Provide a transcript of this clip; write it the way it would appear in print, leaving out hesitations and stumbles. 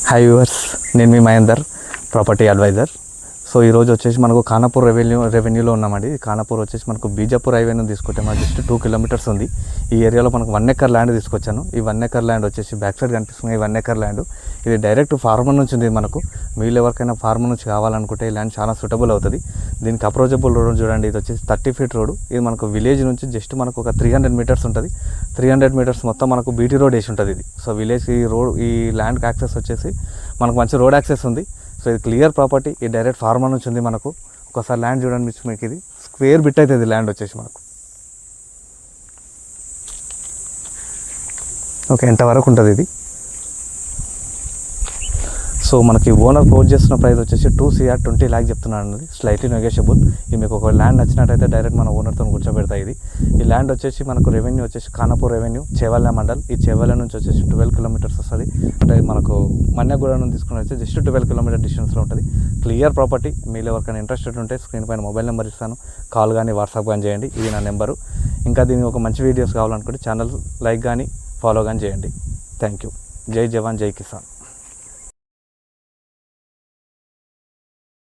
Hi viewers, నేను మీ Mahender, property advisor. So ఈరోజు వచ్చేసి మనకు ఖానాపూర్ రెవెన్యూలో ఉన్నామండి. ఖానాపూర్ వచ్చేసి మనకు బీజాపూర్ హైవేను తీసుకుంటే మనకు జస్ట్ 2 కిలోమీటర్స్ ఉంది. ఈ ఏరియాలో మనకు 1 ఎకర్ ల్యాండ్ తీసుకొచ్చాను. ఈ 1 ఎకర్ ల్యాండ్ వచ్చేసి బ్యాక్ సైడ్ కనిపిస్తుంది. ఈ 1 ఎకర్ ల్యాండ్ ఇది డైరెక్ట్ ఫార్మర్ నుంచి ఉంది. మనకు మీరు ఎవరికైనా ఫార్మర్ నుంచి కావాలనుకుంటే ఈ ల్యాండ్ చాలా సూటబుల్ అవుతుంది. దీనికి అప్రోచబుల్ రోడ్ చూడండి, ఇది వచ్చేసి 30 ఫీట్ రోడ్. ఇది మనకు విలేజ్ నుంచి జస్ట్ మనకు ఒక 300 మీటర్స్ ఉంటుంది. 300 మీటర్స్ మొత్తం మనకు బీటీ రోడ్ వేసి ఉంటుంది. ఇది సో విలేజ్ ఈ ల్యాండ్కి యాక్సెస్ వచ్చేసి మనకు మంచి రోడ్ యాక్సెస్ ఉంది. సో ఇది క్లియర్ ప్రాపర్టీ, ఈ డైరెక్ట్ ఫార్మర్ నుంచి ఉంది. మనకు ఒకసారి ల్యాండ్ చూడండి, మీకు ఇది స్క్వేర్ బిట్ అవుతుంది ల్యాండ్ వచ్చేసి మనకు. ఓకే, ఎంతవరకు ఉంటుంది ఇది? సో మనకి ఓనర్ కోట్ చేస్తున్న ప్రైస్ వచ్చేసి 2 CR 20 lakh చెప్తున్నాను అండి, స్లైట్లీ నెగోషియబుల్. ఇది మీకు ఒక ల్యాండ్ నచ్చినట్టయితే డైరెక్ట్ మన ఓనర్తో కూర్చోబెడతాయి. ఈ ల్యాండ్ వచ్చేసి మనకు రెవెన్యూ వచ్చేసి ఖానాపూర్ రెవెన్యూ, చేవల్ల మండల్. ఈ చేవల్ల నుంచి వచ్చేసి 12 కిలోమీటర్స్ వస్తుంది. అంటే మనకు మన్యగూడ నుంచి తీసుకుని వచ్చి జస్ట్ 12 కిలోమీటర్ డిస్టెన్స్లో ఉంటుంది. Clear property. మీరు ఎవరికైనా ఇంట్రెస్టెడ్ ఉంటే స్క్రీన్ పైన మొబైల్ నెంబర్ ఇస్తాను, కాల్ కానీ వాట్సాప్ కానీ చేయండి. ఇది నా నెంబరు. ఇంకా దీనికి ఒక మంచి వీడియోస్ కావాలనుకుంటే ఛానల్ లైక్ కానీ ఫాలో కానీ చేయండి. Thank you. జై జవాన్, జై కిసాన్.